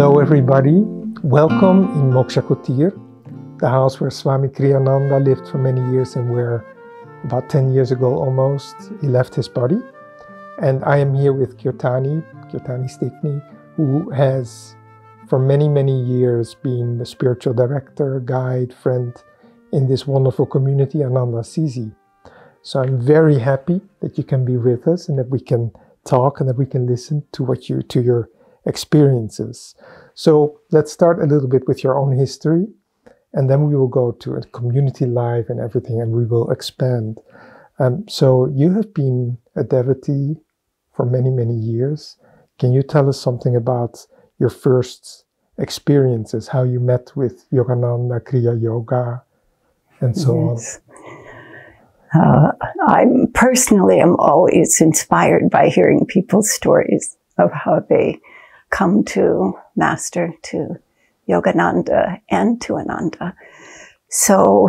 Hello everybody, welcome in Moksha Kutir, the house where Swami Kriyananda lived for many years and where about 10 years ago almost he left his body. And I am here with Kirtani Stickney, who has for many years been the spiritual director, guide, friend in this wonderful community, Ananda Assisi. So I'm very happy that you can be with us and that we can talk and that we can listen to your experiences. So let's start a little bit with your own history, and then we will go to a community life and everything, and we will expand. So you have been a devotee for many years. Can you tell us something about your first experiences, how you met with Yogananda, Kriya Yoga, and so on? I personally am always inspired by hearing people's stories of how they come to Master, to Yogananda, and to Ananda. So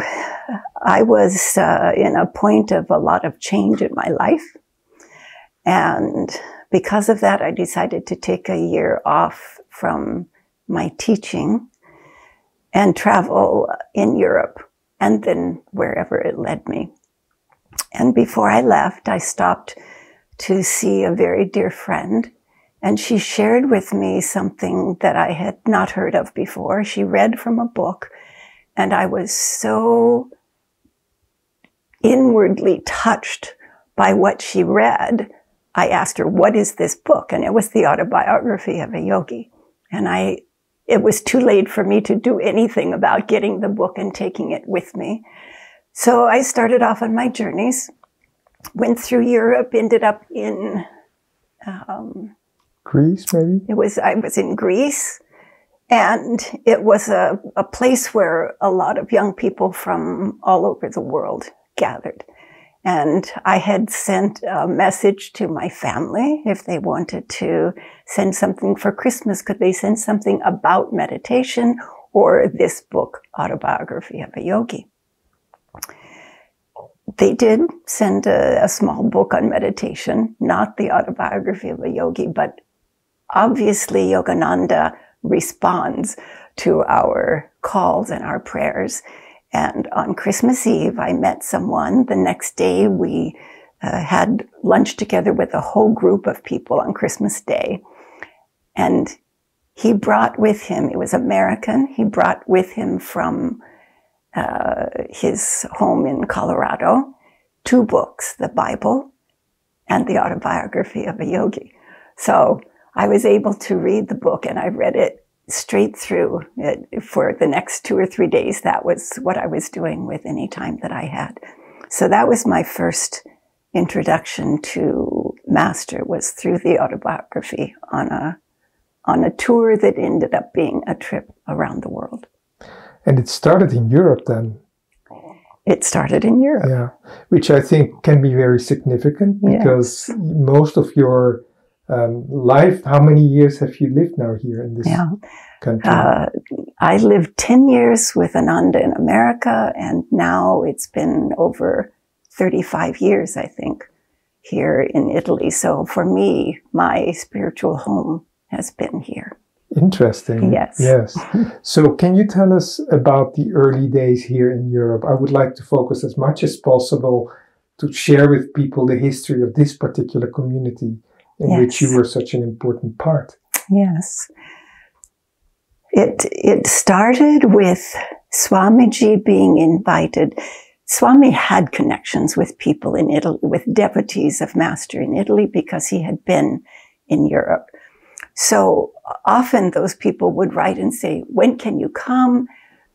I was in a point of a lot of change in my life. And because of that, I decided to take a year off from my teaching and travel in Europe and then wherever it led me. And before I left, I stopped to see a very dear friend, and she shared with me something that I had not heard of before. She read from a book, and I was so inwardly touched by what she read. I asked her, what is this book? And it was the autobiography of a yogi. And it was too late for me to do anything about getting the book and taking it with me. So I started off on my journeys, went through Europe, ended up in Greece, maybe? I was in Greece, and it was a place where a lot of young people from all over the world gathered. And I had sent a message to my family if they wanted to send something for Christmas. Could they send something about meditation or this book, Autobiography of a Yogi? They did send a small book on meditation, not the Autobiography of a Yogi, but obviously Yogananda responds to our calls and our prayers. And on Christmas Eve, I met someone. The next day, we had lunch together with a whole group of people on Christmas Day. And he brought with him, it was American, he brought with him from his home in Colorado, 2 books, the Bible and the Autobiography of a Yogi. So I was able to read the book, and I read it straight through for the next 2 or 3 days. That was what I was doing with any time that I had. So that was my first introduction to Master, was through the autobiography on a tour that ended up being a trip around the world. And it started in Europe then? It started in Europe. Yeah, which I think can be very significant because most of your life, how many years have you lived now here in this country? I lived 10 years with Ananda in America, and now it's been over 35 years, I think, here in Italy. So for me, my spiritual home has been here. Interesting. Yes. So can you tell us about the early days here in Europe? I would like to focus as much as possible to share with people the history of this particular community in which you were such an important part. Yes. It started with Swamiji being invited. Swami had connections with people in Italy, with devotees of Master in Italy, because he had been in Europe. So often those people would write and say, when can you come?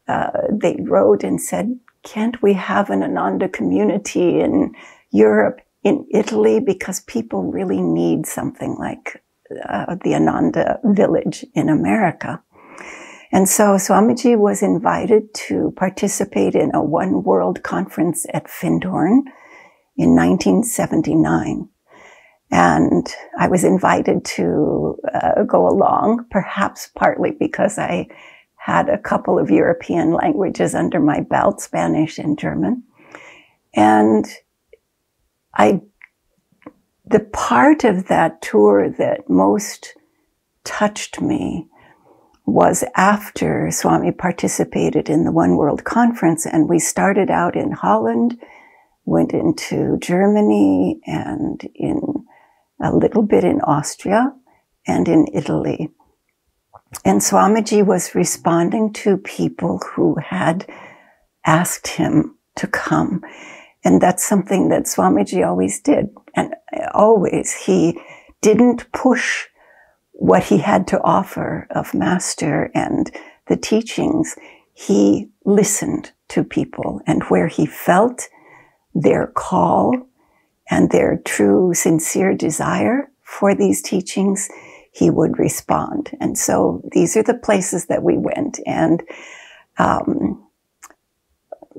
They wrote and said, can't we have an Ananda community in Europe, in Italy? Because people really need something like the Ananda village in America. And so Swamiji was invited to participate in a One World conference at Findhorn in 1979. And I was invited to go along, perhaps partly because I had a couple of European languages under my belt, Spanish and German. And the part of that tour that most touched me was after Swami participated in the One World Conference, and we started out in Holland, went into Germany, and in a little bit in Austria and in Italy. And Swamiji was responding to people who had asked him to come. And that's something that Swamiji always did. And always, he didn't push what he had to offer of master and the teachings. He listened to people, and where he felt their call and their true, sincere desire for these teachings, he would respond. And so these are the places that we went. And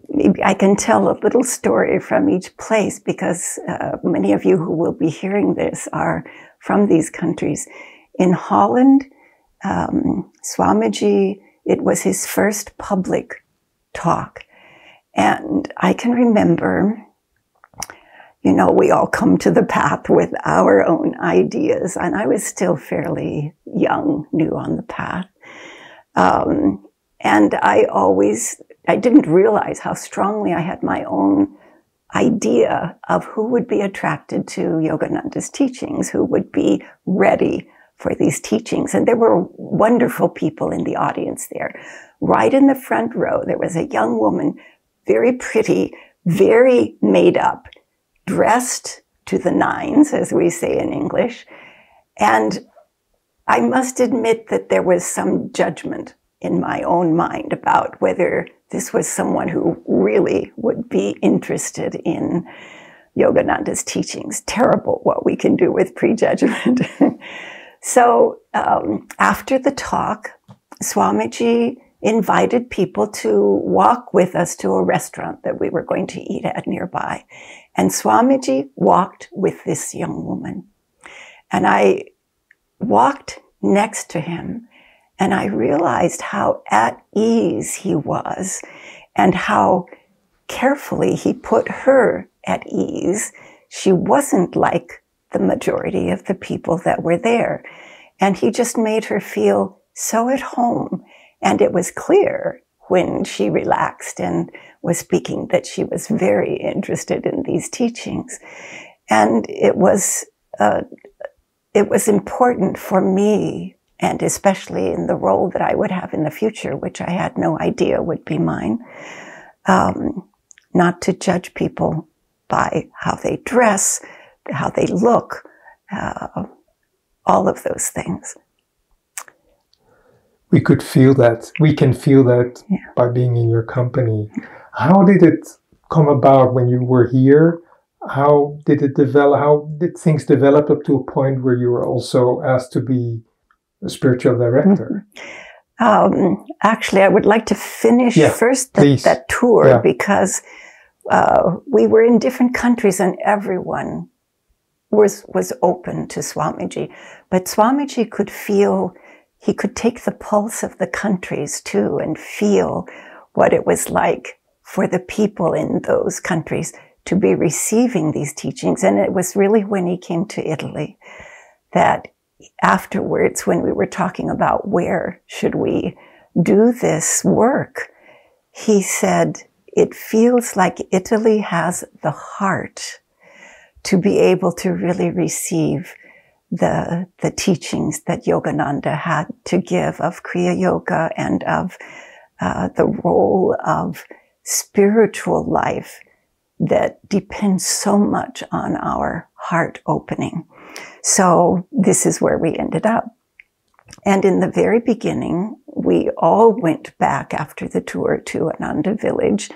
maybe I can tell a little story from each place, because many of you who will be hearing this are from these countries. In Holland, Swamiji, it was his first public talk. And I can remember, you know, we all come to the path with our own ideas, and I was still fairly young, new on the path. And I didn't realize how strongly I had my own idea of who would be attracted to Yogananda's teachings, who would be ready for these teachings. And there were wonderful people in the audience there. Right in the front row, there was a young woman, very pretty, very made up, dressed to the nines, as we say in English. And I must admit that there was some judgment in my own mind about whether this was someone who really would be interested in Yogananda's teachings. Terrible what we can do with prejudgment. So after the talk, Swamiji invited people to walk with us to a restaurant that we were going to eat at nearby. And Swamiji walked with this young woman. And I walked next to him, and I realized how at ease he was and how carefully he put her at ease. She wasn't like the majority of the people that were there. And he just made her feel so at home. And it was clear when she relaxed and was speaking that she was very interested in these teachings. And it was important for me, and especially in the role that I would have in the future, which I had no idea would be mine, not to judge people by how they dress, how they look, all of those things. We could feel that. We can feel that by being in your company. How did it come about when you were here? How did it develop? How did things develop up to a point where you were also asked to be a spiritual director? Actually, I would like to finish first that tour, because we were in different countries and everyone was open to Swamiji. But Swamiji could feel, he could take the pulse of the countries too and feel what it was like for the people in those countries to be receiving these teachings. And it was really when he came to Italy that afterwards, when we were talking about where should we do this work, he said, it feels like Italy has the heart to be able to really receive the teachings that Yogananda had to give of Kriya Yoga and of the role of spiritual life that depends so much on our heart opening. So this is where we ended up. And in the very beginning, we all went back after the tour to Ananda village,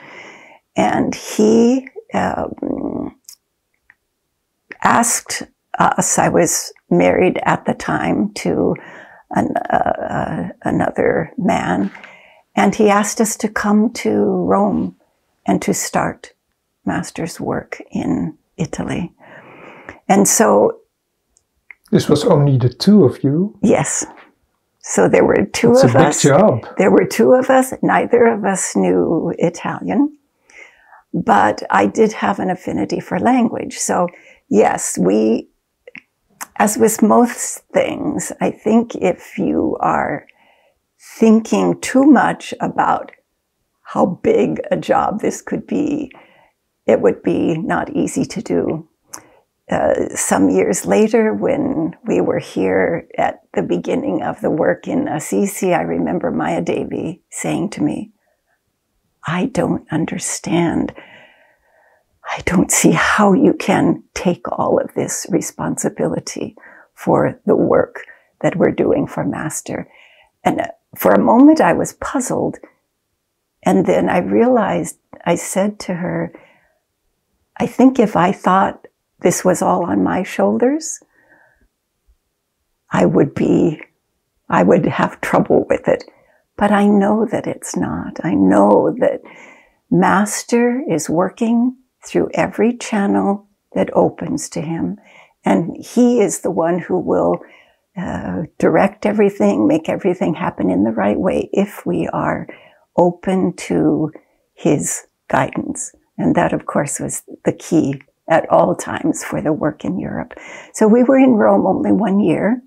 and he asked us, I was married at the time to another man, and he asked us to come to Rome and to start Master's work in Italy. And so this was only the two of you? Yes. So there were two of us. That's a big job. There were two of us. Neither of us knew Italian, but I did have an affinity for language. So yes, we, as with most things, I think if you are thinking too much about how big a job this could be. It would be not easy to do. Some years later, when we were here at the beginning of the work in Assisi, I remember Maya Devi saying to me, I don't understand. I don't see how you can take all of this responsibility for the work that we're doing for Master. And for a moment, I was puzzled. And then I realized, I said to her, I think if I thought this was all on my shoulders, I would have trouble with it. But I know that it's not. I know that Master is working through every channel that opens to him. And he is the one who will direct everything, make everything happen in the right way if we are open to his guidance. And that, of course, was the key at all times for the work in Europe. So we were in Rome only 1 year,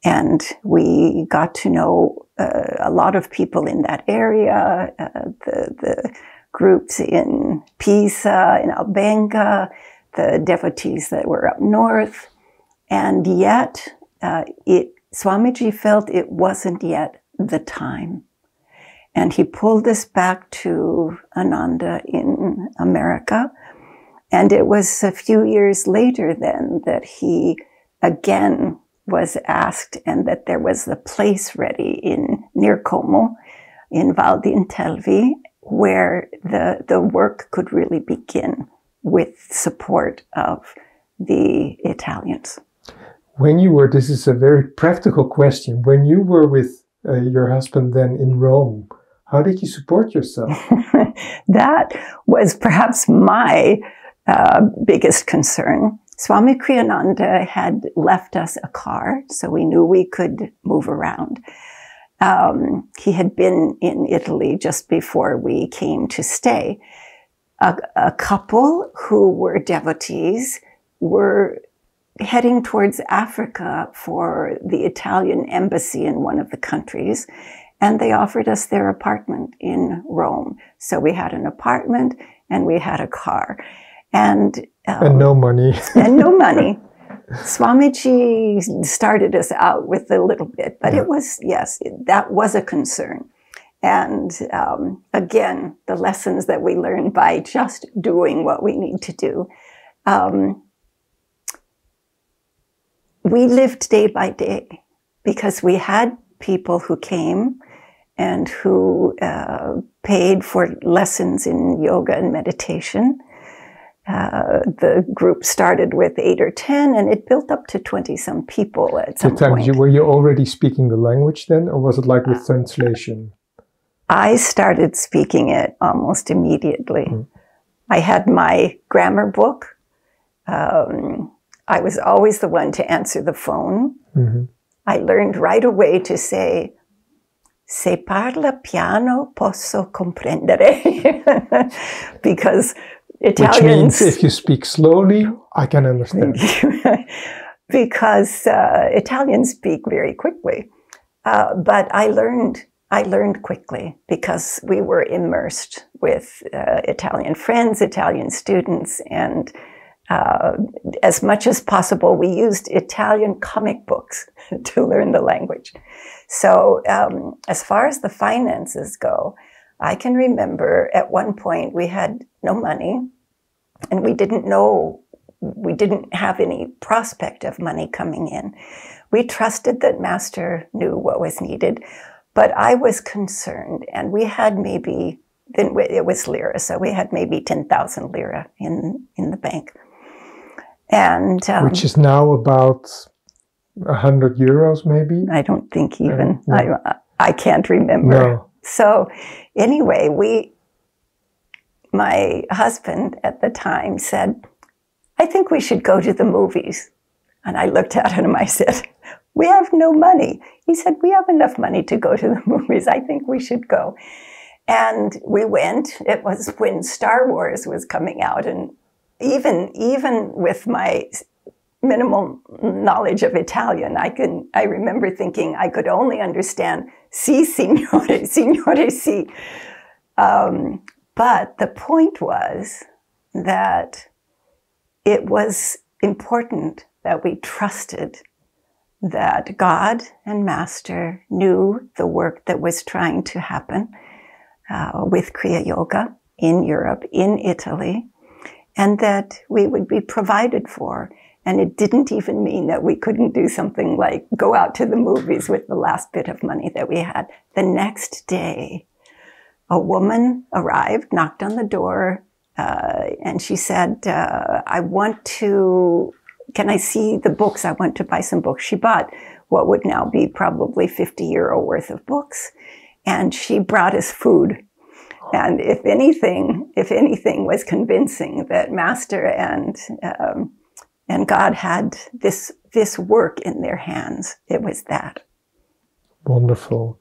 and we got to know a lot of people in that area, the groups in Pisa, in Albenga, the devotees that were up north. And yet, Swamiji felt it wasn't yet the time. And he pulled us back to Ananda in America. And it was a few years later then that he again was asked, and that there was the place ready near Como, in Val di Intelvi, where the work could really begin with support of the Italians. When you were, this is a very practical question, when you were with your husband then in Rome, how did you support yourself? That was perhaps my biggest concern. Swami Kriyananda had left us a car, so we knew we could move around. He had been in Italy just before we came to stay. A couple who were devotees were heading towards Africa for the Italian embassy in one of the countries, and they offered us their apartment in Rome. So we had an apartment and we had a car. And no money. And no money. Swamiji started us out with a little bit, but it was, yes, that was a concern. And again, the lessons that we learned by just doing what we need to do. We lived day by day because we had people who came and who paid for lessons in yoga and meditation. The group started with 8 or 10, and it built up to 20-some people at some point. Were you already speaking the language then, or was it like with translation? I started speaking it almost immediately. Mm. I had my grammar book. I was always the one to answer the phone. Mm-hmm. I learned right away to say, "Se parla piano posso comprendere," because Italians... Which means if you speak slowly, I can understand. Because Italians speak very quickly. But I learned quickly because we were immersed with Italian friends, Italian students, and as much as possible, we used Italian comic books to learn the language. So as far as the finances go, I can remember at one point we had no money, and we didn't have any prospect of money coming in. We trusted that Master knew what was needed, but I was concerned, and we had maybe, then it was lira, so we had maybe 10,000 lira in the bank. And which is now about 100 euros, maybe? I don't think even. No. I can't remember. No. So anyway, my husband at the time said, "I think we should go to the movies." And I looked at him and I said, "We have no money." He said, "We have enough money to go to the movies. I think we should go." And we went. It was when Star Wars was coming out, and even with minimal knowledge of Italian. I remember thinking I could only understand "si, signore, signore, si." But the point was that it was important that we trusted that God and Master knew the work that was trying to happen with Kriya Yoga in Europe, in Italy, and that we would be provided for. And it didn't even mean that we couldn't do something like go out to the movies with the last bit of money that we had. The next day, a woman arrived, knocked on the door, and she said, can I see the books? I want to buy some books. She bought what would now be probably 50 euro worth of books. And she brought us food. And if anything was convincing that Master and God had this work in their hands, it was that. Wonderful.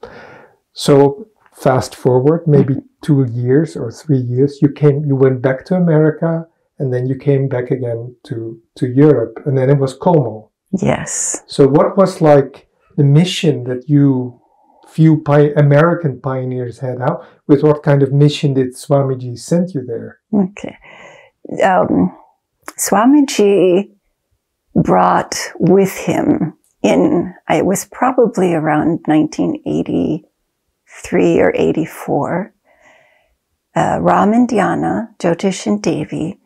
So fast forward, maybe 2 years or 3 years, you went back to America, and then you came back again to Europe, and then it was Como. Yes. So what was like the mission that you few American pioneers had? With what kind of mission did Swamiji send you there? Okay. Swamiji brought with him it was probably around 1983 or 84, Ram and Dhyana, Jyotish and Devi,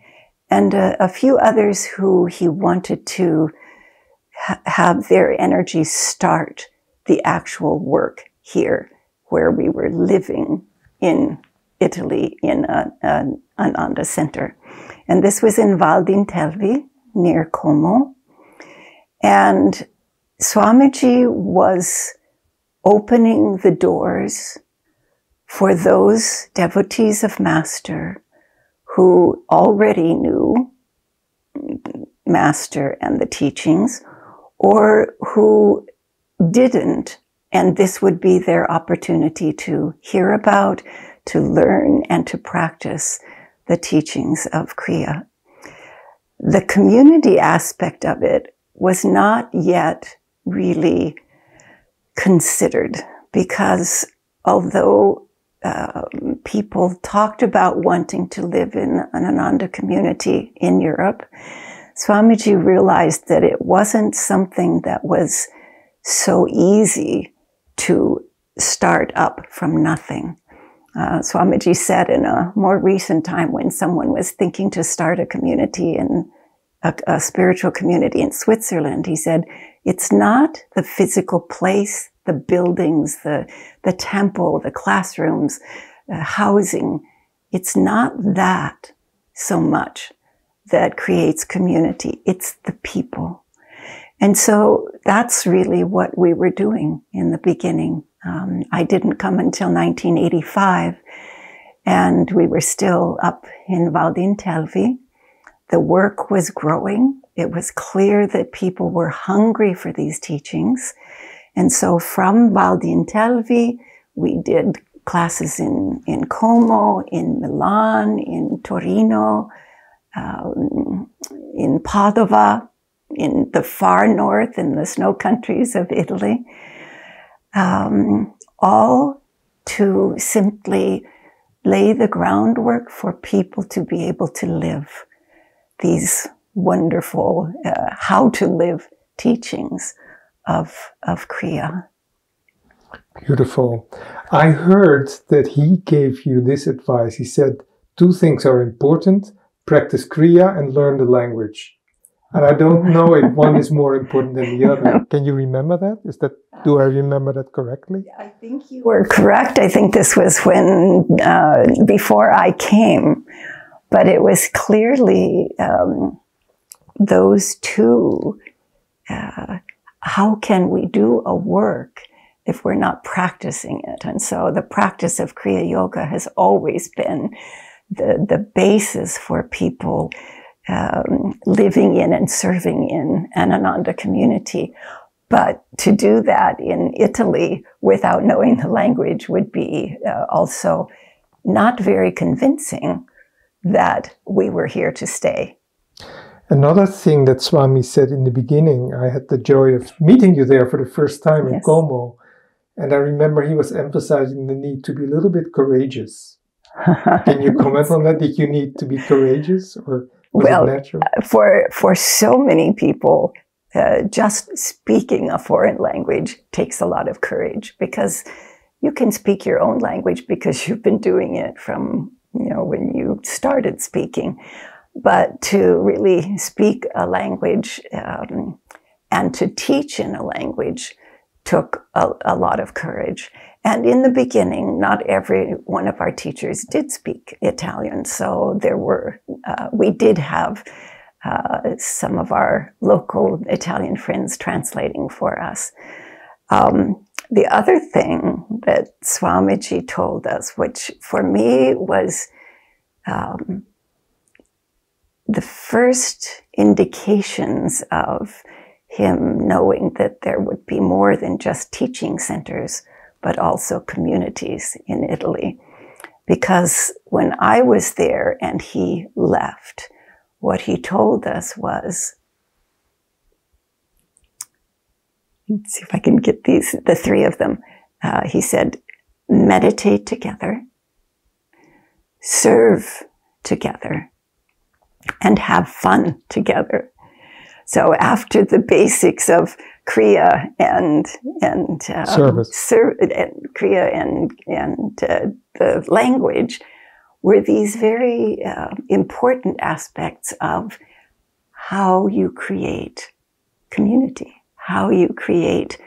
and a few others who he wanted to have their energy start the actual work here, where we were living in Italy in an Ananda center. And this was in Val d'Intelvi, near Como. And Swamiji was opening the doors for those devotees of Master who already knew Master and the teachings, or who didn't, and this would be their opportunity to hear about, to learn, and to practice the teachings of Kriya. The community aspect of it was not yet really considered, because although people talked about wanting to live in an Ananda community in Europe, Swamiji realized that it wasn't something that was so easy to start up from nothing. Swamiji said in a more recent time, when someone was thinking to start a community a spiritual community in Switzerland, he said, it's not the physical place, the buildings, the temple, the classrooms, the housing. It's not that so much that creates community. It's the people. And so that's really what we were doing in the beginning. I didn't come until 1985, and we were still up in Val d'Intelvi. The work was growing. It was clear that people were hungry for these teachings. And so from Val d'Intelvi, we did classes in Como, in Milan, in Torino, in Padova, in the far north, in the snow countries of Italy, all to simply lay the groundwork for people to be able to live these wonderful how to live teachings of Kriya. Beautiful. I heard that he gave you this advice. He said, 2 things are important: practice Kriya and learn the language. And I don't know if one is more important than the other. Can you remember that? Do I remember that correctly? I think you were correct. I think this was when, before I came. But it was clearly those two. How can we do a work if we're not practicing it? And so the practice of Kriya Yoga has always been the basis for people living in and serving in an Ananda community. But to do that in Italy without knowing the language would be also not very convincing that we were here to stay. Another thing that Swami said in the beginning, I had the joy of meeting you there for the first time in Como, and I remember he was emphasizing the need to be a little bit courageous. Can you comment on that? Did you need to be courageous, or was it natural? For so many people, just speaking a foreign language takes a lot of courage, because you can speak your own language because you've been doing it from, when you started speaking. But to really speak a language and to teach in a language took a lot of courage. And in the beginning, not every one of our teachers did speak Italian. So we did have some of our local Italian friends translating for us. The other thing that Swamiji told us, which for me was the first indications of him knowing that there would be more than just teaching centers, but also communities in Italy. Because when I was there and he left, what he told us was, let's see if I can get the three of them. He said, meditate together, serve together, and have fun together. So after the basics of Kriya and service, Kriya and the language were these very important aspects of how you create community, how you create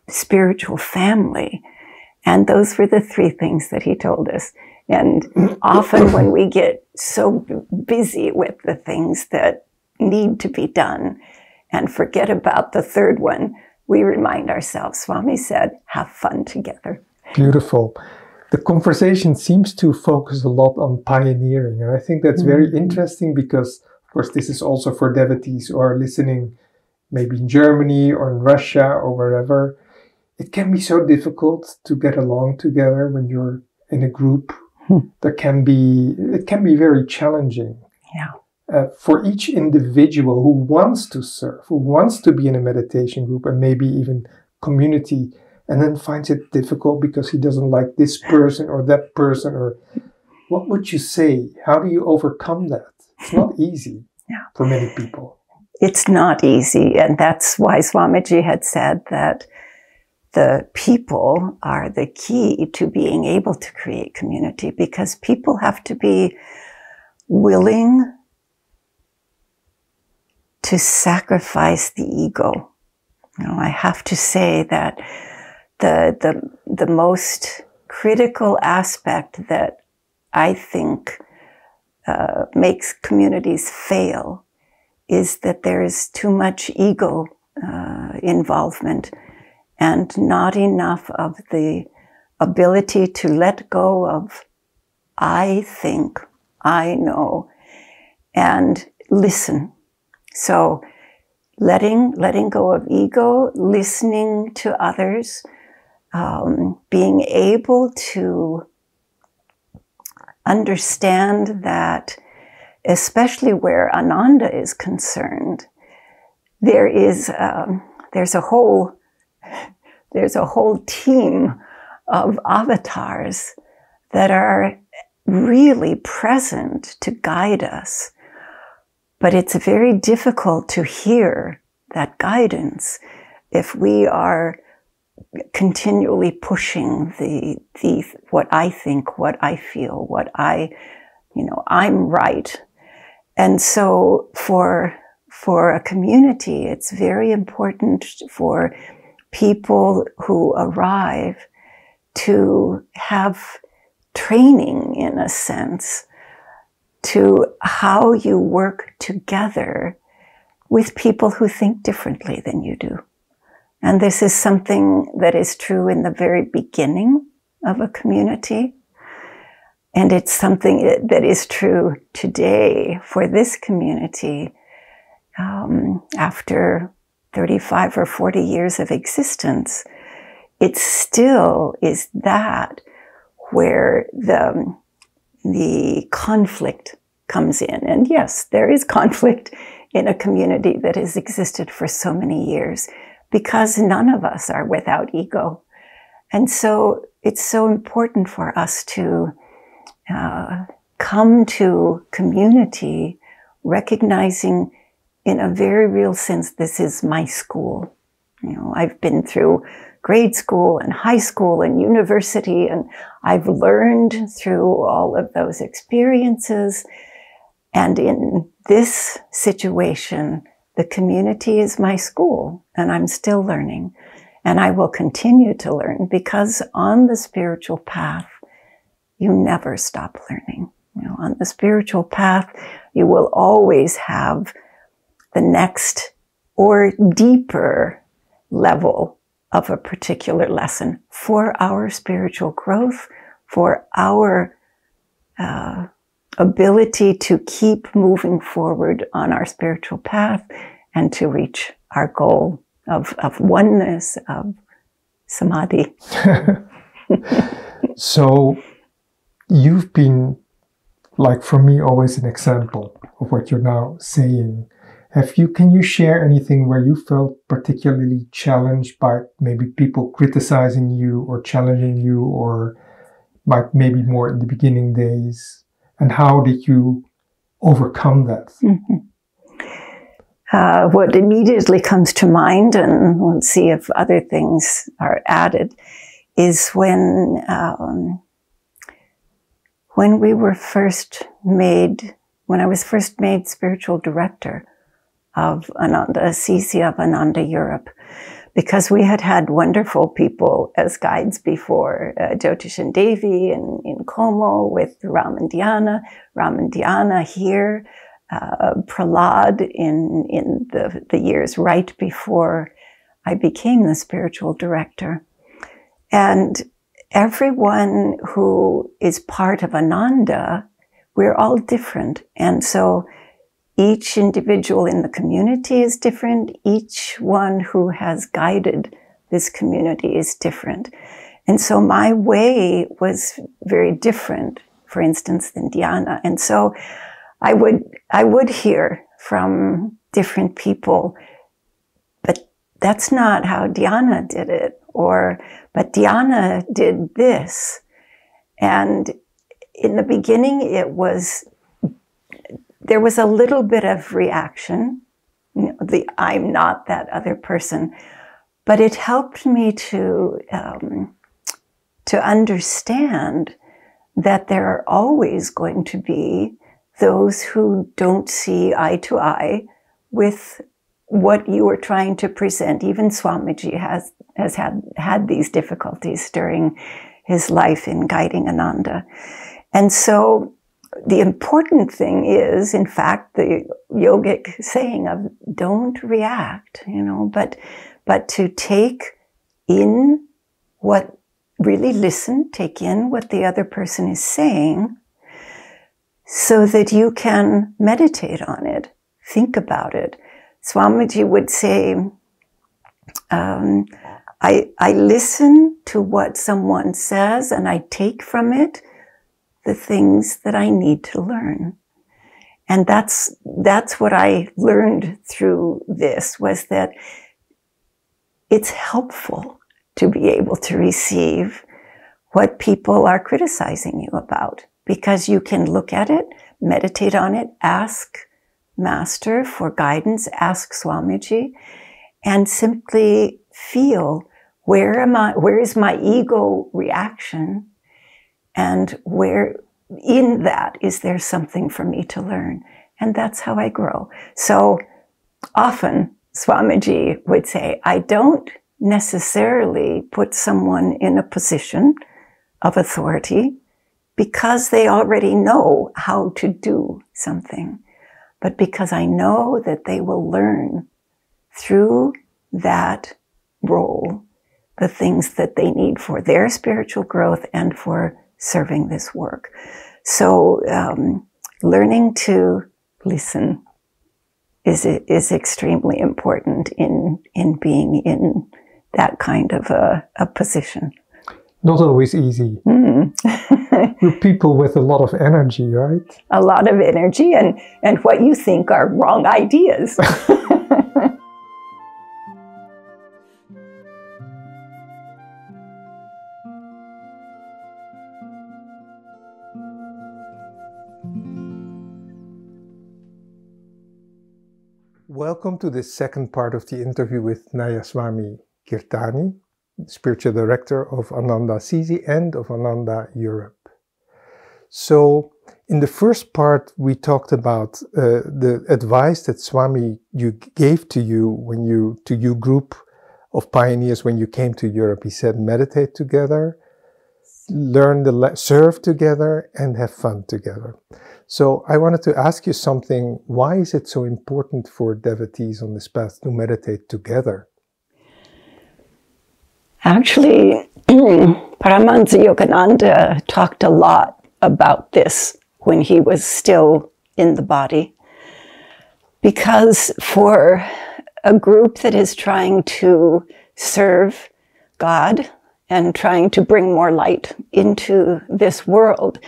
spiritual family. And those were the three things that he told us. And often when we get so busy with the things that need to be done and forget about the third one, we remind ourselves, Swami said, have fun together. Beautiful. The conversation seems to focus a lot on pioneering. And I think that's very interesting because, of course, this is also for devotees who are listening maybe in Germany or in Russia or wherever. It can be so difficult to get along together when you're in a group. It can be very challenging. Yeah. For each individual who wants to serve, who wants to be in a meditation group and maybe even community, and then finds it difficult because he doesn't like this person or that person, or what would you say? How do you overcome that? It's not easy for many people. It's not easy. And that's why Swamiji had said that the people are the key to being able to create community, because people have to be willing to sacrifice the ego. I have to say that the most critical aspect that I think makes communities fail is that there is too much ego involvement and not enough of the ability to let go of I think, I know, and listen. So letting go of ego, listening to others, being able to understand that, especially where Ananda is concerned, there's a whole team of avatars that are really present to guide us. But it's very difficult to hear that guidance if we are continually pushing the what I think, what I feel, what I'm right. And so for a community, it's very important for people who arrive to have training, in a sense, to how you work together with people who think differently than you do. And this is something that is true in the very beginning of a community. And it's something that is true today for this community after 35 or 40 years of existence. It still is that where the conflict comes in. And yes, there is conflict in a community that has existed for so many years, because none of us are without ego. And so it's so important for us to come to community recognizing in a very real sense, this is my school. You know, I've been through grade school and high school and university, and I've learned through all of those experiences. And in this situation, the community is my school, and I'm still learning. And I will continue to learn, because on the spiritual path, you never stop learning. You know, on the spiritual path, you will always have the next or deeper level of a particular lesson for our spiritual growth, for our ability to keep moving forward on our spiritual path and to reach our goal of oneness, of samadhi. So you've been, like for me, always an example of what you're now saying. Can you share anything where you felt particularly challenged by maybe people criticizing you or challenging you, or like maybe more in the beginning days? And how did you overcome that? Mm-hmm. What immediately comes to mind, and we'll see if other things are added, is when we were first made, when I was first made spiritual director of Ananda Assisi of Ananda Europe, because we had had wonderful people as guides before, Jyotish and Devi in Como with Ram and Dhyana here, Prahlad in the years right before I became the spiritual director. And everyone who is part of Ananda, we're all different. And so each individual in the community is different. Each one who has guided this community is different. And so my way was very different, for instance, than Dhyana. And so I would hear from different people, but that's not how Dhyana did it, but Dhyana did this. And in the beginning, there was a little bit of reaction, you know, I'm not that other person, but it helped me to understand that there are always going to be those who don't see eye to eye with what you are trying to present. Even Swamiji has had these difficulties during his life in guiding Ananda. And so the important thing is, in fact, the yogic saying of don't react, you know, but to take in really listen, take in what the other person is saying, so that you can meditate on it, think about it. Swamiji would say, I listen to what someone says and I take from it the things that I need to learn. And that's what I learned through this, was that it's helpful to be able to receive what people are criticizing you about, because you can look at it, meditate on it, ask Master for guidance, ask Swamiji, and simply feel, where is my ego reaction? And where in that is there something for me to learn? And that's how I grow. So often Swamiji would say, I don't necessarily put someone in a position of authority because they already know how to do something, but because I know that they will learn through that role the things that they need for their spiritual growth and for serving this work. So learning to listen is extremely important in being in that kind of a position. Not always easy. You're people with a lot of energy, right? A lot of energy and what you think are wrong ideas. Welcome to the second part of the interview with Nayaswami Kirtani, spiritual director of Ananda Assisi and of Ananda Europe. So, in the first part, we talked about the advice that Swami gave to you group of pioneers when you came to Europe. He said, meditate together, serve together, and have fun together. So I wanted to ask you something. Why is it so important for devotees on this path to meditate together? Actually, Paramahansa Yogananda talked a lot about this when he was still in the body. Because for a group that is trying to serve God and trying to bring more light into this world,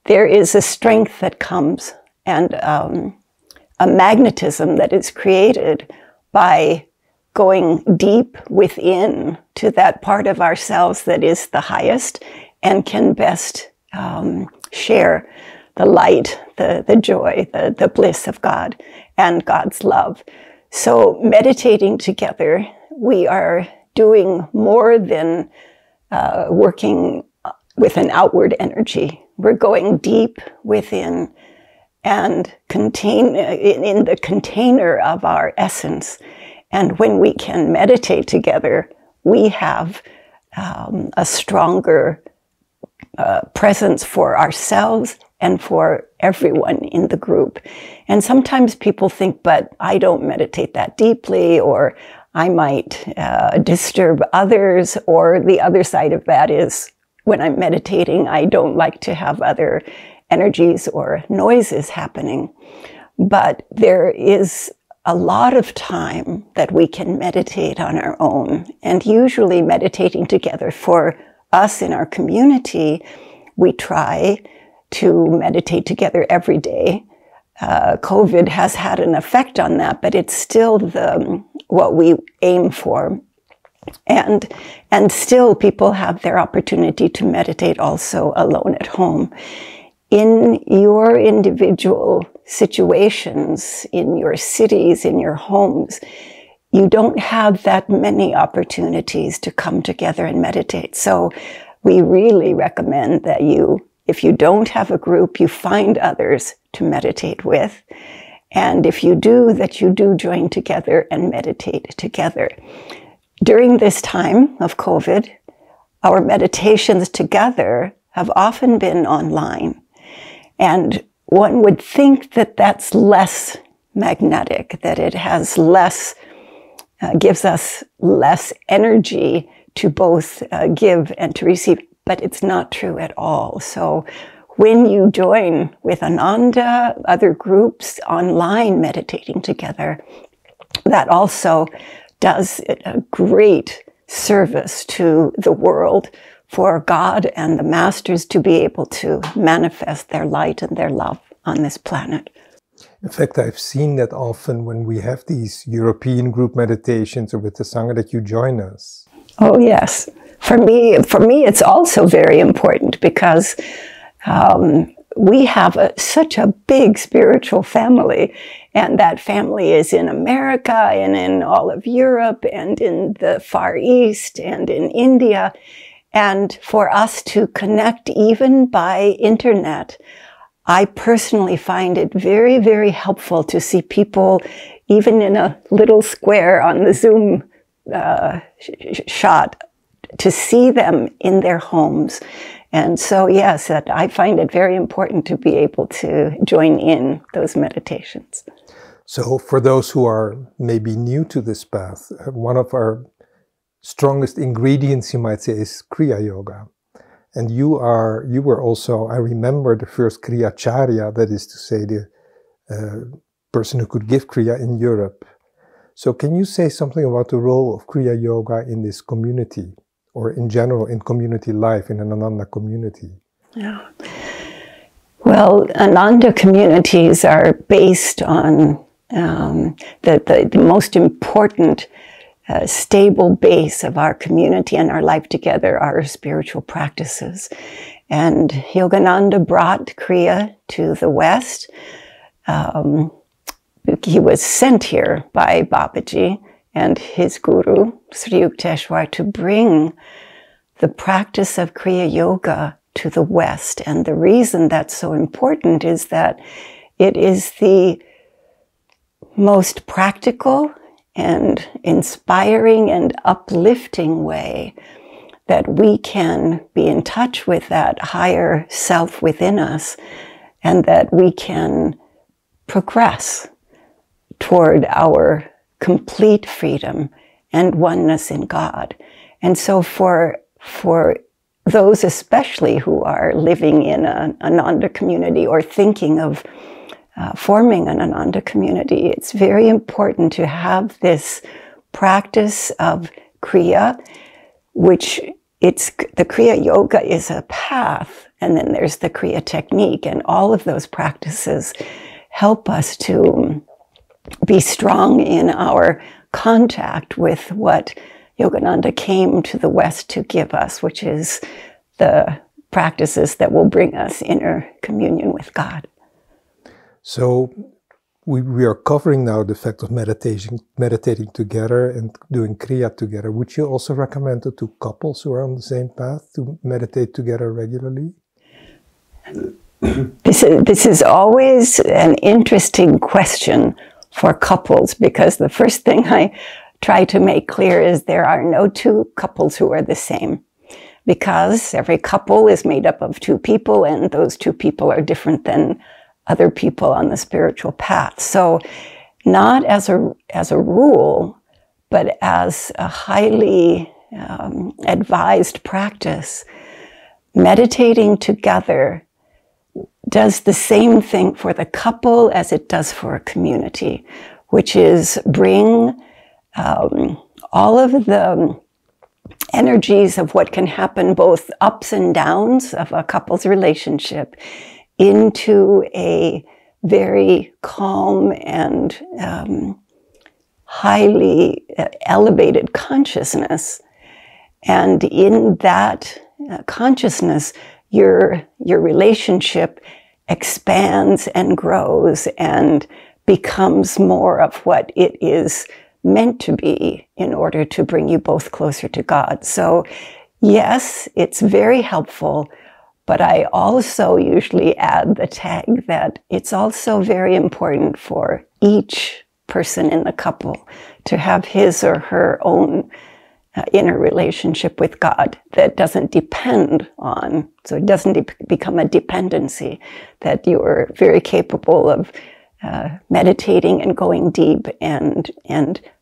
there is a strength that comes and a magnetism that is created by going deep within to that part of ourselves that is the highest and can best share the light, the joy, the bliss of God and God's love. So meditating together, we are doing more than working with an outward energy. We're going deep within and in the container of our essence. And when we can meditate together, we have a stronger presence for ourselves and for everyone in the group. And sometimes people think, but I don't meditate that deeply, or I might disturb others, or the other side of that is, when I'm meditating, I don't like to have other energies or noises happening. But there is a lot of time that we can meditate on our own, and usually meditating together. For us in our community, we try to meditate together every day. COVID has had an effect on that, but it's still what we aim for. And still people have their opportunity to meditate also alone at home. In your individual situations, in your cities, in your homes, you don't have that many opportunities to come together and meditate. So we really recommend that if you don't have a group, you find others to meditate with. And if you do, that you do join together and meditate together. During this time of COVID, our meditations together have often been online. And one would think that that's less magnetic, that it has gives us less energy to both give and to receive, but it's not true at all. So when you join with Ananda, other groups online meditating together, that also does a great service to the world for God and the masters to be able to manifest their light and their love on this planet. In fact, I've seen that often when we have these European group meditations or with the Sangha that you join us. Oh yes. For me, it's also very important because we have such a big spiritual family, and that family is in America and in all of Europe and in the Far East and in India. And for us to connect even by internet, I personally find it very, very helpful to see people even in a little square on the Zoom shot, to see them in their homes. And so, yes, I find it very important to be able to join in those meditations. So for those who are maybe new to this path, one of our strongest ingredients, you might say, is Kriya Yoga. And you were also, I remember, the first Kriya Charya, that is to say, the person who could give Kriya in Europe. So can you say something about the role of Kriya Yoga in this community or in general in community life, in an Ananda community? Yeah. Well, Ananda communities are based on the most important stable base of our community and our life together are our spiritual practices. And Yogananda brought Kriya to the West. He was sent here by Babaji and his guru, Sri Yukteswar, to bring the practice of Kriya Yoga to the West. And the reason that's so important is that it is the most practical and inspiring and uplifting way that we can be in touch with that higher self within us, and that we can progress toward our complete freedom and oneness in God. And so for those especially who are living in an Ananda community or thinking of forming an Ananda community, it's very important to have this practice of Kriya, which the Kriya Yoga is a path, and then there's the Kriya technique, and all of those practices help us to be strong in our contact with what Yogananda came to the West to give us, which is the practices that will bring us inner communion with God. So we are covering now the fact of meditating together and doing Kriya together. Would you also recommend it to couples who are on the same path to meditate together regularly? This is always an interesting question for couples, because the first thing I try to make clear is there are no two couples who are the same, because every couple is made up of two people, and those two people are different than other people on the spiritual path. So not as a rule, but as a highly advised practice, meditating together does the same thing for the couple as it does for a community, which is bring all of the energies of what can happen, both ups and downs of a couple's relationship, into a very calm and highly elevated consciousness. And in that consciousness, your relationship expands and grows and becomes more of what it is meant to be in order to bring you both closer to God. So yes, it's very helpful, but I also usually add the tag that it's also very important for each person in the couple to have his or her own inner relationship with God that doesn't depend on, so it doesn't become a dependency, that you're very capable of meditating and going deep and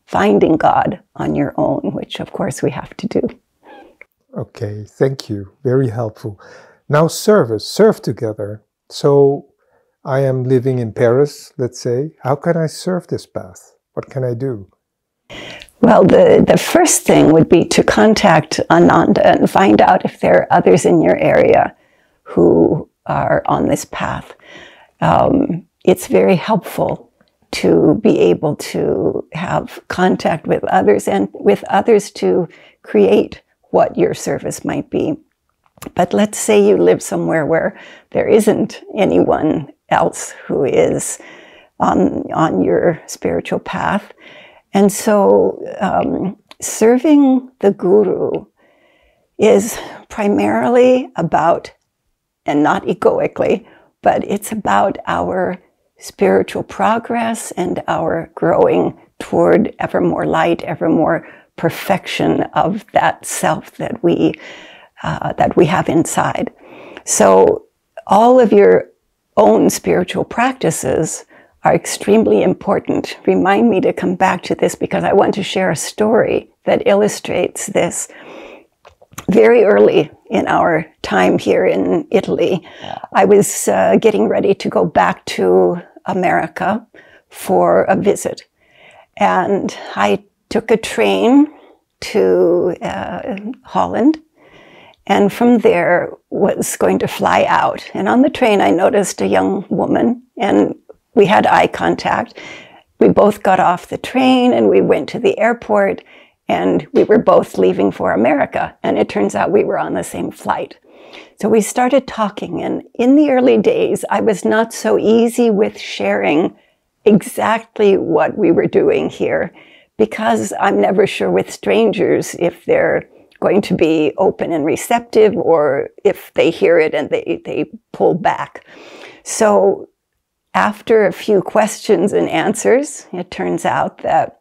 finding God on your own, which of course we have to do. Okay, thank you. Very helpful. Now serve together. So I am living in Paris, let's say. How can I serve this path? What can I do? Well, the first thing would be to contact Ananda and find out if there are others in your area who are on this path. It's very helpful to be able to have contact with others and with others to create what your service might be. But let's say you live somewhere where there isn't anyone else who is on your spiritual path. And so serving the guru is primarily about, and not egoically, but it's about our spiritual progress and our growing toward ever more light, ever more perfection of that self that we have inside. So all of your own spiritual practices are extremely important. Remind me to come back to this because I want to share a story that illustrates this. Very early in our time here in Italy, I was getting ready to go back to America for a visit. And I took a train to Holland, and from there was going to fly out. And on the train, I noticed a young woman, and we had eye contact. We both got off the train, and we went to the airport, and we were both leaving for America. And it turns out we were on the same flight. So we started talking, and in the early days, I was not so easy with sharing exactly what we were doing here, because I'm never sure with strangers if they're going to be open and receptive, or if they hear it and they pull back. So after a few questions and answers, it turns out that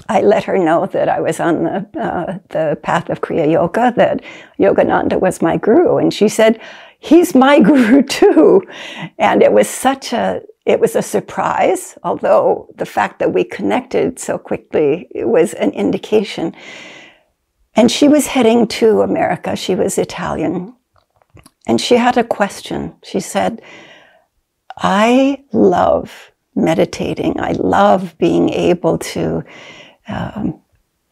I let her know that I was on the path of Kriya Yoga, that Yogananda was my guru. And she said, he's my guru too. And it was a surprise, although the fact that we connected so quickly was an indication. And she was heading to America. She was Italian. And she had a question. She said, I love meditating. I love being able to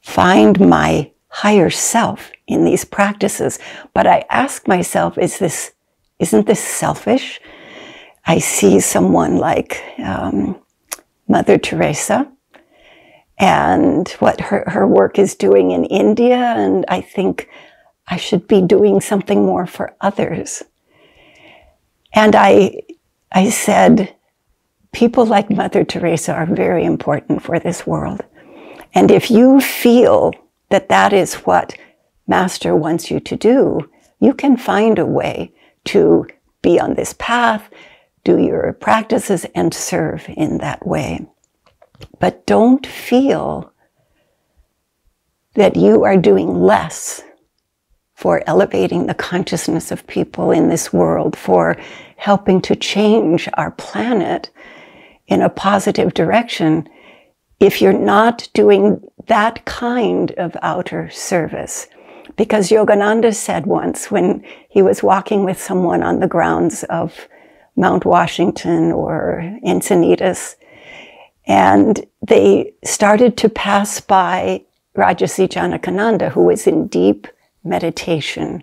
find my higher self in these practices. But I ask myself, isn't this selfish? I see someone like Mother Teresa and what her work is doing in India, and I think I should be doing something more for others. And I said, people like Mother Teresa are very important for this world. And if you feel that that is what Master wants you to do, you can find a way to be on this path, do your practices, and serve in that way. But don't feel that you are doing less for elevating the consciousness of people in this world, for helping to change our planet in a positive direction, if you're not doing that kind of outer service. Because Yogananda said once, when he was walking with someone on the grounds of Mount Washington or Encinitas, and they started to pass by Rajarsi Janakananda, who was in deep meditation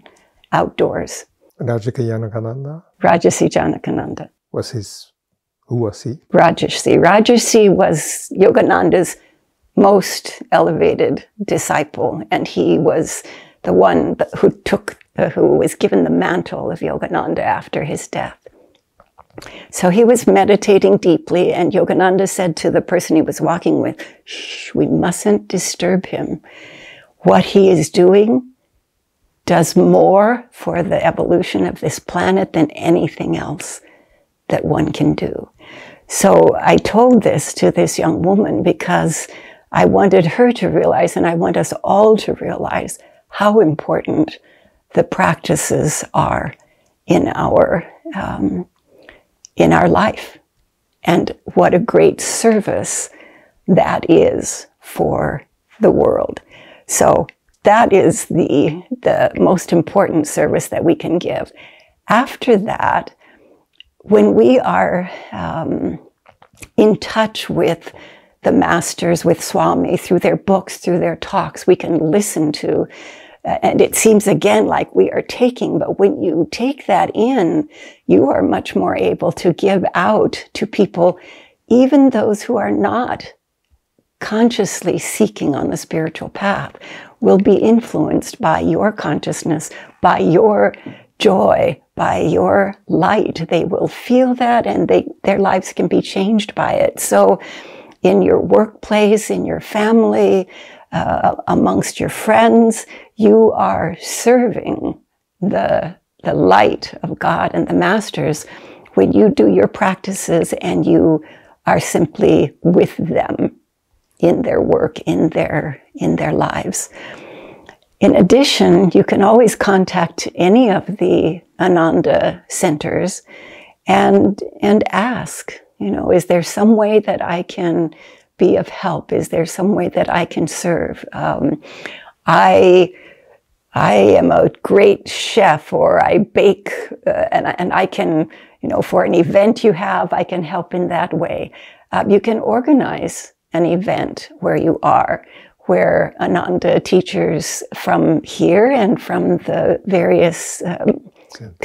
outdoors. Rajarsi Janakananda? Rajarsi Janakananda. Who was he? Rajarsi. Rajarsi was Yogananda's most elevated disciple, and he was the one who was given the mantle of Yogananda after his death. So he was meditating deeply, and Yogananda said to the person he was walking with, shh, we mustn't disturb him. What he is doing does more for the evolution of this planet than anything else that one can do. So I told this to this young woman because I wanted her to realize, and I want us all to realize, how important the practices are in our life, and what a great service that is for the world. So that is the most important service that we can give. After that, when we are in touch with the masters, with Swami, through their books, through their talks, we can listen to, and it seems again like we are taking, but when you take that in, you are much more able to give out to people, even those who are not consciously seeking on the spiritual path, will be influenced by your consciousness, by your joy, by your light. They will feel that, and their lives can be changed by it. So in your workplace, in your family, amongst your friends, you are serving the light of God and the masters when you do your practices and you are simply with them in their work, in their lives. In addition, you can always contact any of the Ananda centers and ask, is there some way that I can be of help? Is there some way that I can serve? I am a great chef, or I bake, and I can, for an event you have, I can help in that way. You can organize an event where you are, where Ananda teachers from here and from the various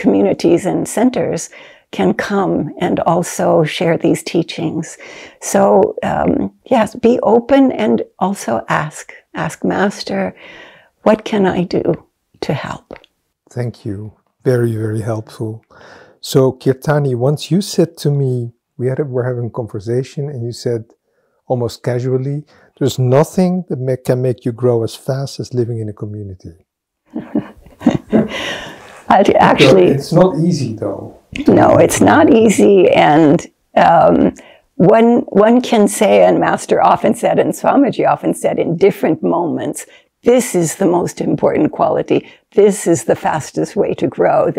communities and centers can come and also share these teachings. So yes, be open and also ask Master, what can I do to help? Thank you. Very, very helpful. So Kirtani, once you said to me, we're having a conversation and you said almost casually, there's nothing that can make you grow as fast as living in a community. Actually, it's not easy though. No, it's not easy. And one can say, and Master often said, and Swamiji often said in different moments, this is the most important quality. This is the fastest way to grow.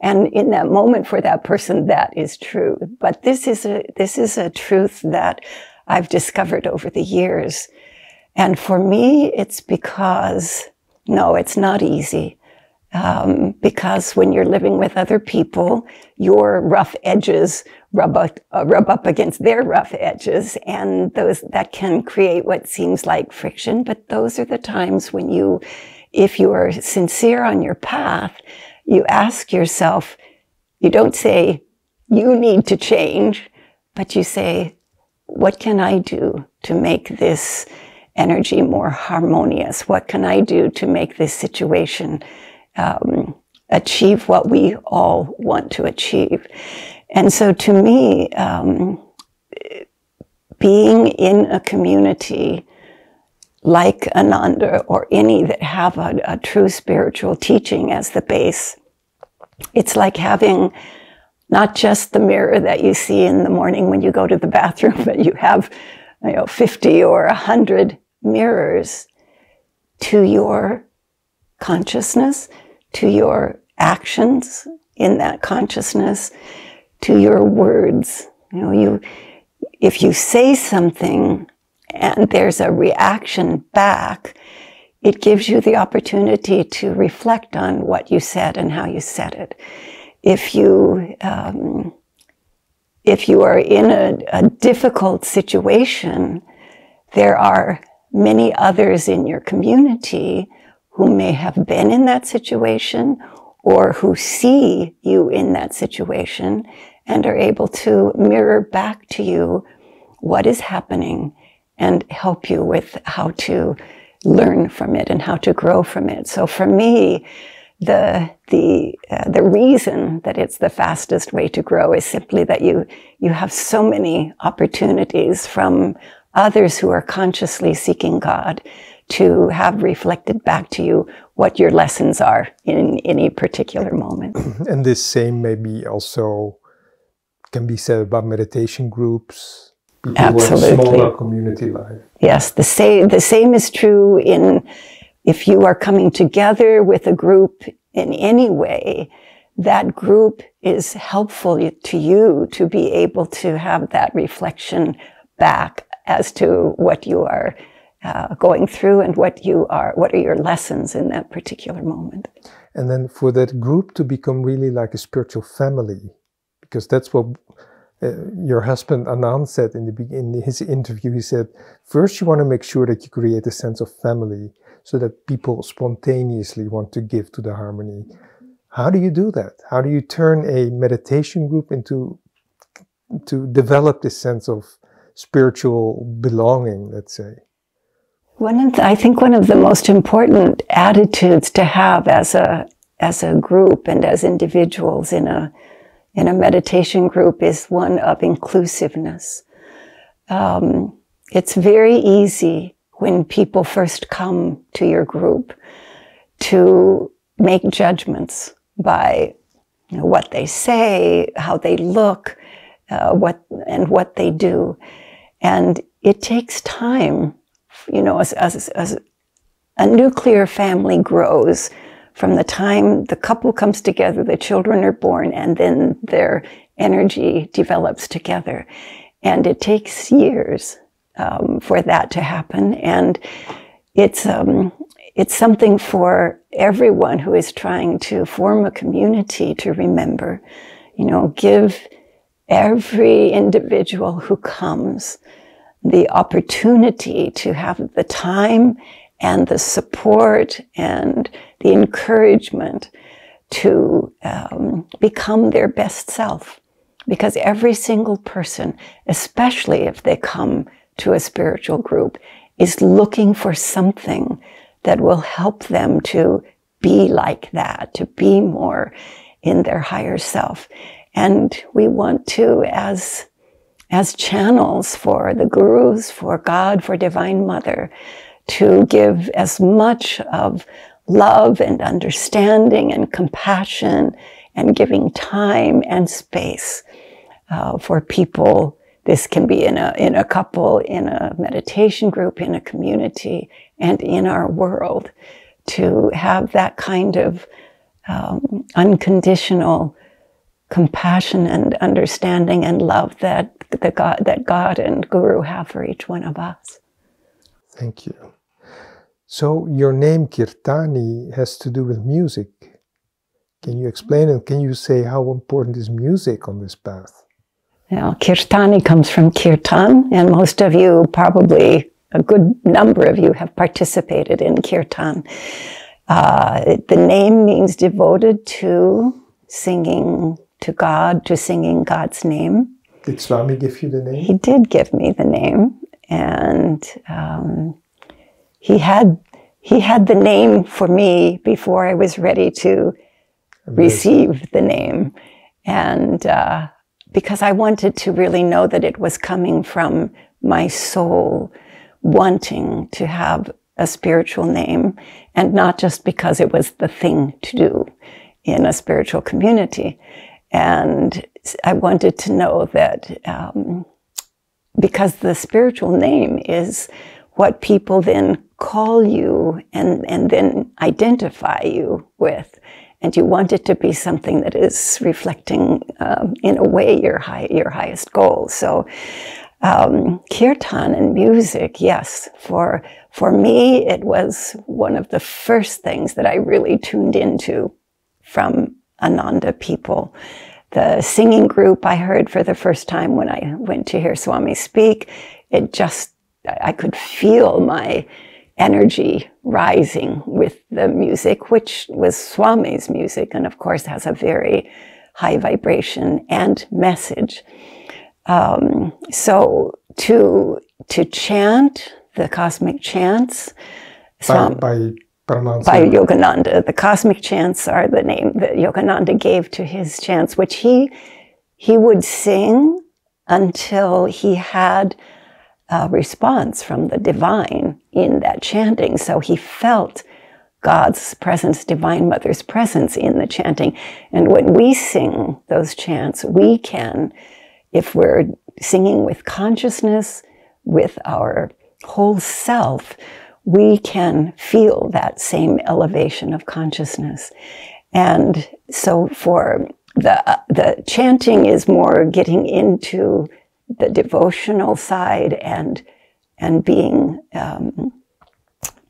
And in that moment for that person, that is true. But this is a truth that I've discovered over the years. And for me, it's because, no, it's not easy. Because when you're living with other people, your rough edges rub up against their rough edges, and that can create what seems like friction. But those are the times when if you are sincere on your path, you ask yourself, you don't say, you need to change, but you say, what can I do to make this energy more harmonious? What can I do to make this situation achieve what we all want to achieve? And so to me, being in a community like Ananda or any that have a true spiritual teaching as the base, it's like having not just the mirror that you see in the morning when you go to the bathroom, but you have 50 or 100 mirrors to your consciousness, to your actions in that consciousness, to your words. If you say something and there's a reaction back, it gives you the opportunity to reflect on what you said and how you said it. If you are in a difficult situation, there are many others in your community who may have been in that situation or who see you in that situation and are able to mirror back to you what is happening and help you with how to learn from it and how to grow from it. So for me, the reason that it's the fastest way to grow is simply that you have so many opportunities from others who are consciously seeking God to have reflected back to you what your lessons are in any particular moment. And this same maybe also can be said about meditation groups, people Absolutely. Who have smaller community life. Yes, the same is true if you are coming together with a group in any way, that group is helpful to you to be able to have that reflection back as to what you are going through and what are your lessons in that particular moment. And then for that group to become really like a spiritual family, because that's what your husband Anand said in his interview. He said, first you want to make sure that you create a sense of family so that people spontaneously want to give to the harmony. How do you do that? How do you turn a meditation group to develop this sense of spiritual belonging, let's say? I think one of the most important attitudes to have as a group and as individuals in a meditation group is one of inclusiveness. It's very easy when people first come to your group to make judgments by what they say, how they look, what they do. And it takes time, as a nuclear family grows from the time the couple comes together, the children are born, and then their energy develops together. And it takes years for that to happen. And it's something for everyone who is trying to form a community to remember. Give every individual who comes the opportunity to have the time and the support and the encouragement to become their best self. Because every single person, especially if they come to a spiritual group, is looking for something that will help them to be like that, to be more in their higher self. And we want to, as channels for the gurus, for God, for Divine Mother, to give as much of love and understanding and compassion and giving time and space for people. This can be in a couple, in a meditation group, in a community, and in our world, to have that kind of unconditional compassion and understanding and love that God and Guru have for each one of us. Thank you. So your name Kirtani has to do with music. Can you explain and can you say how important is music on this path? Now, Kirtani comes from Kirtan, and most of you, probably a good number of you, have participated in Kirtan. The name means devoted to singing to God, to singing God's name. Did Swami give you the name? He did give me the name, and he had the name for me before I was ready to receive the name. And because I wanted to really know that it was coming from my soul wanting to have a spiritual name, and not just because it was the thing to do in a spiritual community. And I wanted to know that because the spiritual name is what people then call you and then identify you with. And you want it to be something that is reflecting, in a way, your highest goal. So, kirtan and music, yes. For me, it was one of the first things that I really tuned into from Ananda people. The singing group I heard for the first time when I went to hear Swami speak, I could feel my energy rising with the music, which was Swami's music, and of course has a very high vibration and message. So to chant the cosmic chants by Yogananda, the cosmic chants are the name that Yogananda gave to his chants, which he would sing until he had a response from the divine in that chanting. So he felt God's presence, Divine Mother's presence in the chanting. And when we sing those chants, we can, if we're singing with consciousness, with our whole self, we can feel that same elevation of consciousness. And so for the chanting is more getting into the devotional side and being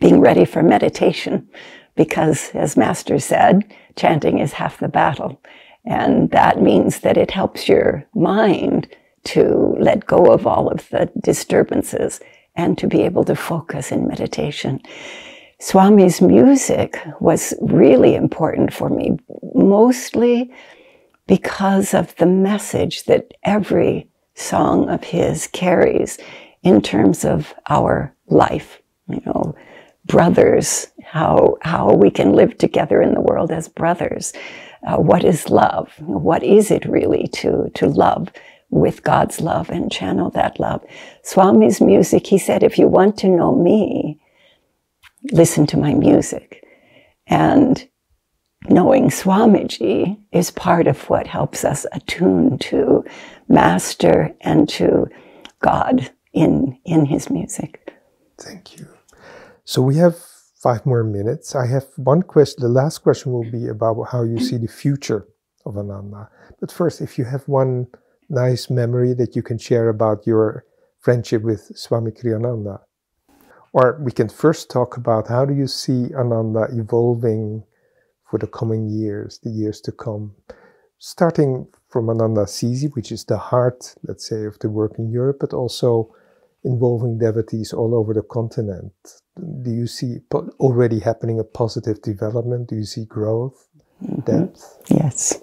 ready for meditation, because as Master said, chanting is half the battle, and that means that it helps your mind to let go of all of the disturbances and to be able to focus in meditation. Swami's music was really important for me, mostly because of the message that every song of his carries in terms of our life, brothers, how we can live together in the world as brothers. What is love? What is it really to love with God's love and channel that love? Swami's music, he said, if you want to know me, listen to my music. And knowing Swamiji is part of what helps us attune to Master and to God in his music. Thank you. So we have 5 more minutes. I have one question. The last question will be about how you see the future of Ananda. But first, if you have one nice memory that you can share about your friendship with Swami Kriyananda. Or we can first talk about how do you see Ananda evolving for the coming years, the years to come. Starting from Ananda Assisi, which is the heart, let's say, of the work in Europe, but also involving devotees all over the continent. Do you see already happening a positive development? Do you see growth, depth? Yes.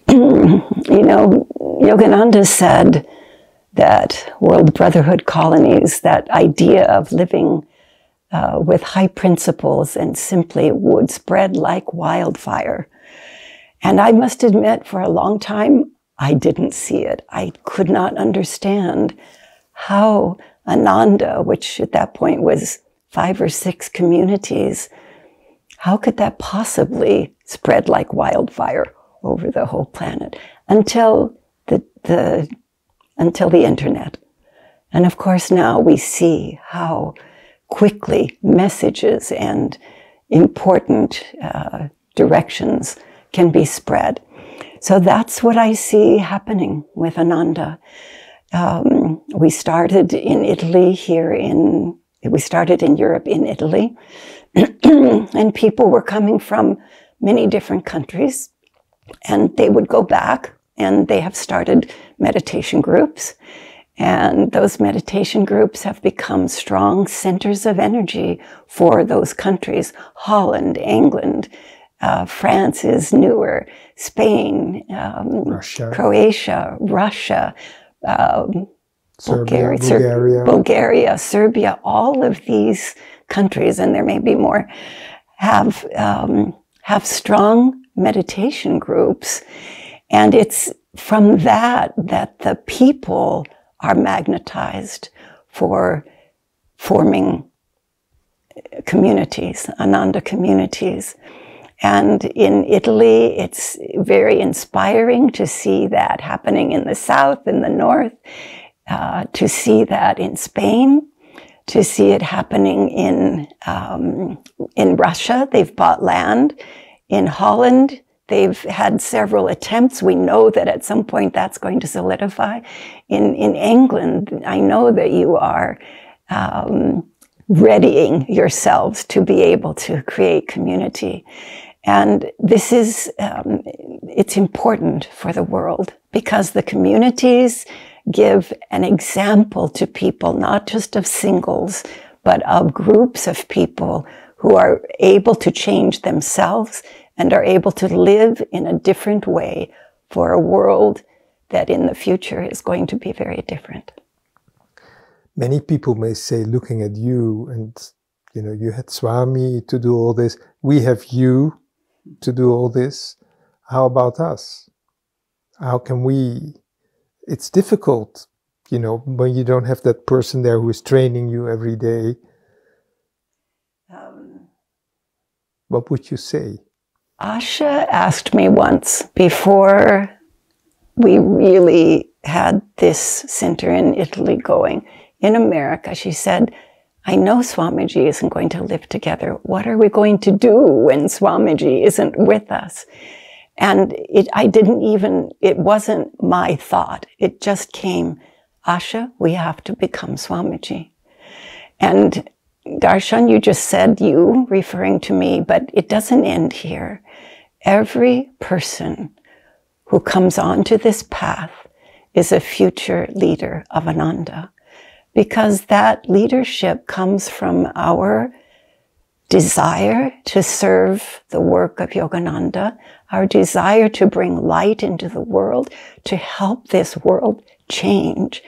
You know, Yogananda said that World Brotherhood colonies, that idea of living with high principles and simply would spread like wildfire. And I must admit, for a long time, I didn't see it. I could not understand how Ananda, which at that point was 5 or 6 communities, how could that possibly spread like wildfire over the whole planet until the internet. And of course, now we see how quickly messages and important directions can be spread. So that's what I see happening with Ananda. We started in Italy we started in Europe, in Italy, and people were coming from many different countries, and they would go back, and they have started meditation groups, and those meditation groups have become strong centers of energy for those countries. Holland, England, France is newer, Spain, Russia. Croatia, Russia, Serbia, Bulgaria, Serbia, all of these countries, and there may be more, have strong meditation groups. And it's from that the people are magnetized for forming communities, Ananda communities. And in Italy, it's very inspiring to see that happening in the south, in the north, to see that in Spain, to see it happening in Russia. They've bought land. In Holland, they've had several attempts. We know that at some point that's going to solidify. In England, I know that you are readying yourselves to be able to create community. And this is, it's important for the world because the communities give an example to people, not just of singles, but of groups of people who are able to change themselves and are able to live in a different way for a world that in the future is going to be very different. Many people may say, looking at you, and you know, you had Swami to do all this, we have you to do all this. How about us? How can we? It's difficult, you know, when you don't have that person there who is training you every day. What would you say? Asha asked me once, before we really had this center in Italy going, in America, she said, I know Swamiji isn't going to live together. What are we going to do when Swamiji isn't with us? And it wasn't my thought. It just came, Asha, we have to become Swamiji. And Darshan, you just said you, referring to me, but it doesn't end here. Every person who comes onto this path is a future leader of Ananda, because that leadership comes from our desire to serve the work of Yogananda, our desire to bring light into the world, to help this world change.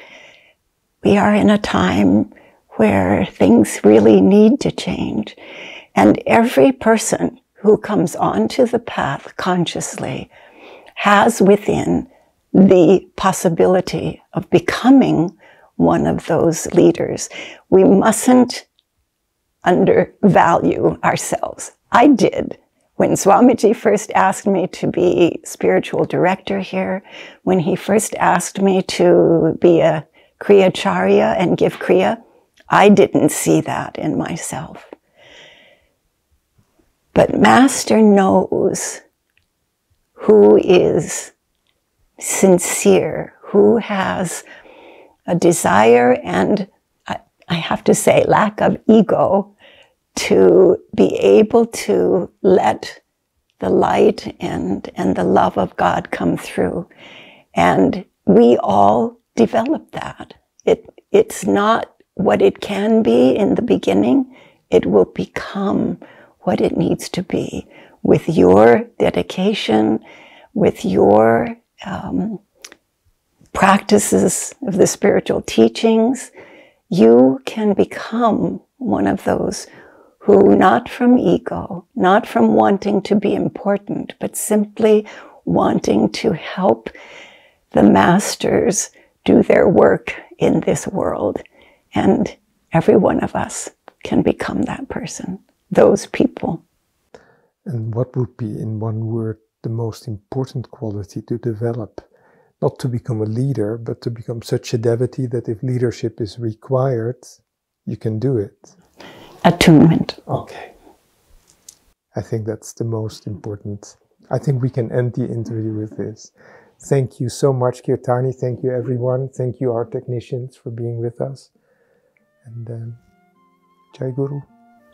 We are in a time where things really need to change. And every person who comes onto the path consciously has within the possibility of becoming one of those leaders. We mustn't undervalue ourselves. I did. When Swamiji first asked me to be spiritual director here, when he first asked me to be a Kriya Charya and give Kriya, I didn't see that in myself. But Master knows who is sincere, who has a desire and, I have to say, lack of ego to be able to let the light and the love of God come through. And we all develop that. it's not what it can be in the beginning, it will become what it needs to be with your dedication, with your practices of the spiritual teachings. You can become one of those who, not from ego, not from wanting to be important, but simply wanting to help the masters do their work in this world. And every one of us can become that person, those people. And what would be, in one word, the most important quality to develop? Not to become a leader, but to become such a devotee that if leadership is required, you can do it. Attunement. Okay. I think that's the most important. I think we can end the interview with this. Thank you so much, Kirtani. Thank you, everyone. Thank you, our technicians, for being with us. And Jai Guru.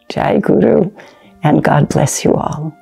Jai Guru. And God bless you all.